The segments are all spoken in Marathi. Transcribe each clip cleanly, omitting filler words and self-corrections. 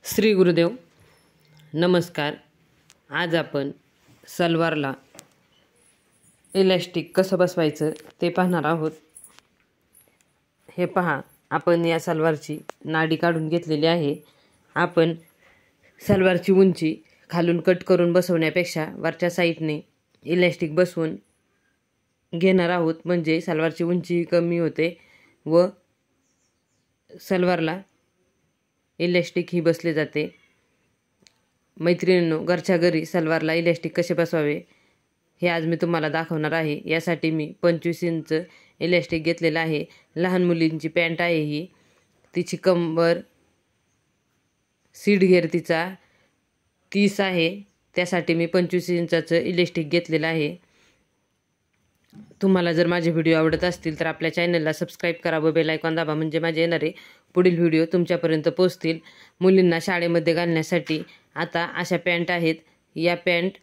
श्री गुरुदेव नमस्कार। आज आपण सलवारला इलास्टिक कसं बसवायचं ते पाहणार आहोत। हे पहा, आपण या सलवारची नाडी काढून घेतलेली आहे। आपण सलवारची उंची खालून कट करून बसवण्यापेक्षा वरच्या साईडने इलास्टिक बसवून घेणार आहोत, म्हणजे सलवारची उंची कमी होते व सलवारला इलास्टिक ही बसले जाते। मैत्रिणींनो, घरच्या घरी सलवारला इलास्टिक कसे बसवावे हे आज मी तुम्हाला दाखवणार आहे। यासाठी मी 25 इंच इलास्टिक घेतलेला आहे। लहान मुलींची पॅन्ट आहे ही, तिची कंबर सीट घेर तिचा 30 आहे, त्यासाठी मी 25 इंचाचं इलास्टिक घेतलेलं आहे। तुम्हाला जर माझे व्हिडिओ आवडत असतील तर आपल्या चॅनलला सबस्क्राईब करा व बेल आयकॉन दाबा, म्हणजे माझे येणारे पुढील व्हिडिओ तुमच्यापर्यंत पोहोचतील। मुलींना शाळेमध्ये घालण्यासाठी आता अशा पॅन्ट आहेत। या पॅन्ट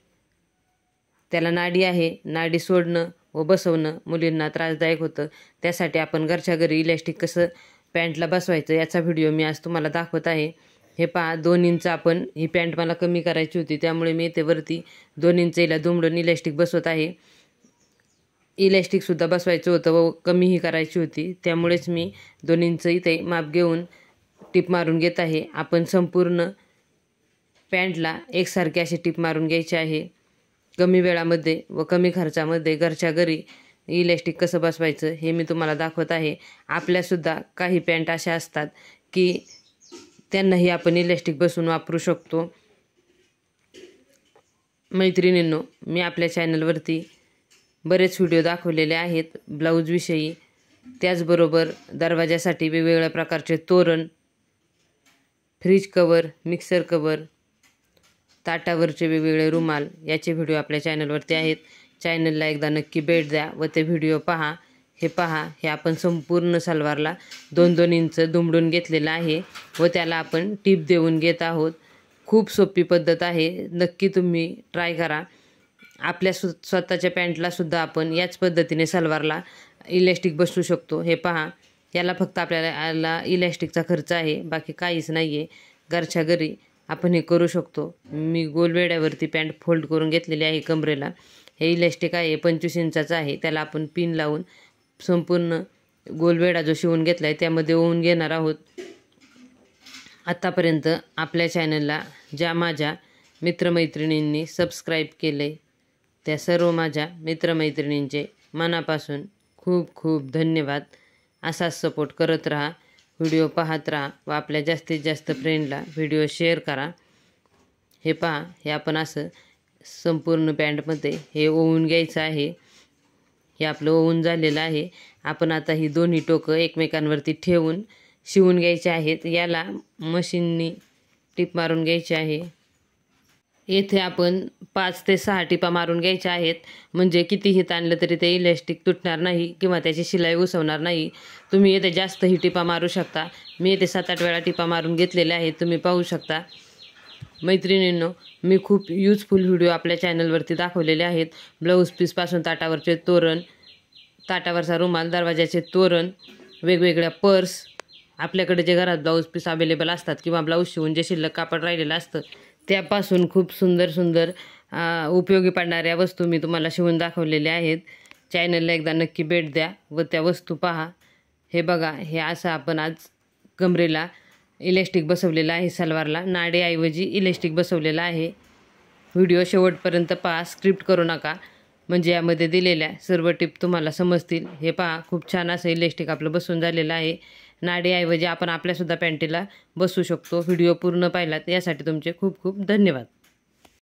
त्याला नाडी आहे, नाडी सोडणं व बसवणं मुलींना त्रासदायक होतं। त्यासाठी आपण घरच्या घरी इलास्टिक कसं पॅन्टला बसवायचं याचा व्हिडिओ मी आज तुम्हाला दाखवत आहे। हे पहा, 2 इंच आपण ही पॅन्ट मला कमी करायची होती, त्यामुळे मी इथे वरती 2 इंचला दुमडून इलास्टिक बसवत आहे। इलास्टिकसुद्धा बसवायचं होतं व कमीही करायची होती, त्यामुळेच मी 2 इंच इथे माप घेऊन टिप मारून घेत आहे। आपण संपूर्ण पॅन्टला एकसारखे असे टिप मारून घ्यायचे आहे। कमी वेळामध्ये व कमी खर्चामध्ये घरच्या घरी इलास्टिक कसं बसवायचं हे मी तुम्हाला दाखवत आहे। आपल्यासुद्धा काही पॅन्ट अशा असतात की त्यांनाही आपण इलास्टिक बसवून वापरू शकतो। मैत्रिणींनो, मी आपल्या चॅनलवरती बरेच व्हिडिओ दाखवलेले आहेत ब्लाऊजविषयी, त्याचबरोबर दरवाजासाठी वेगवेगळ्या प्रकारचे तोरण, फ्रीज कवर, मिक्सर कवर, ताटावरचे वेगवेगळे रुमाल याचे व्हिडिओ आपल्या चॅनलवरती आहेत। चॅनलला एकदा नक्की भेट द्या व ते व्हिडिओ पहा। हे पहा, हे आपण संपूर्ण सलवारला 2-2 इंच दुमडून घेतलेलं आहे व त्याला आपण टीप देऊन घेत आहोत। खूप सोपी पद्धत आहे, नक्की तुम्ही ट्राय करा। आपल्या स्वतःच्या पॅन्टला सुद्धा आपण याच पद्धतीने सलवारला इलास्टिक बसवू शकतो। हे पहा, याला फक्त आपल्याला इलास्टिकचा खर्च आहे, बाकी काहीच नाही आहे। घरच्या घरी आपण हे करू शकतो। मी गोलवेड्यावरती पॅन्ट फोल्ड करून घेतलेली आहे कमरेला। हे इलास्टिक आहे 25 इंचाचं आहे, त्याला आपण पिन लावून संपूर्ण गोलवेडा जो शिवून घेतला आहे त्यामध्ये ओवून घेणार आहोत। आतापर्यंत आपल्या चॅनलला ज्या माझ्या मित्रमैत्रिणींनी सबस्क्राईब केले त्या सर्व माझ्या मित्रमैत्रिणींचे मनापासून खूप खूप धन्यवाद। असाच सपोर्ट करत राहा, व्हिडिओ पाहत राहा व आपल्या जास्तीत जास्त फ्रेंडला व्हिडिओ शेअर करा। हे पहा, हे आपण असं संपूर्ण पॅन्टमध्ये हे ओवून घ्यायचं आहे। हे आपलं ओवून झालेलं आहे। आपण आता ही दोन्ही टोकं एकमेकांवरती ठेवून शिवून घ्यायचे आहेत। याला मशीननी टिप मारून घ्यायची आहे। येथे आपण 5 ते 6 टिपा मारून घ्यायच्या आहेत, म्हणजे कितीही ताणलं तरी ते इलास्टिक तुटणार नाही किंवा त्याची शिलाई उसवणार नाही। तुम्ही येथे जास्तही टिपा मारू शकता। मी येथे 7-8 वेळा टिपा मारून घेतलेल्या आहेत, तुम्ही पाहू शकता। मैत्रिणींनो, मी खूप यूजफुल व्हिडिओ आपल्या चॅनलवरती दाखवलेले आहेत। ब्लाऊज पीसपासून ताटावरचे तोरण, ताटावरचा रुमाल, दरवाजाचे तोरण, वेगवेगळ्या पर्स, आपल्याकडे जे घरात ब्लाऊज पीस अवेलेबल असतात किंवा ब्लाऊज शिवून जे शिल्लक कापड राहिलेलं असतं त्यापासून खूप सुंदर सुंदर उपयोगी पडणाऱ्या वस्तू मी तुम्हाला शिवून दाखवलेल्या आहेत। चॅनलला एकदा नक्की भेट द्या व त्या वस्तू पहा। हे बघा, हे असं आपण आज कमरेला इलास्टिक बसवलेलं आहे, सलवारला नाडीऐवजी इलास्टिक बसवलेलं आहे। व्हिडिओ शेवटपर्यंत पहा, स्क्रिप्ट करू नका, म्हणजे यामध्ये दिलेल्या सर्व टिप तुम्हाला समजतील। हे पहा, खूप छान असं इलास्टिक आपलं बसून झालेलं आहे। नाडीऐवजी आपण आपल्यासुद्धा पॅन्टीला बसवू शकतो। व्हिडिओ पूर्ण पाहिलात यासाठी तुमचे खूप खूप धन्यवाद।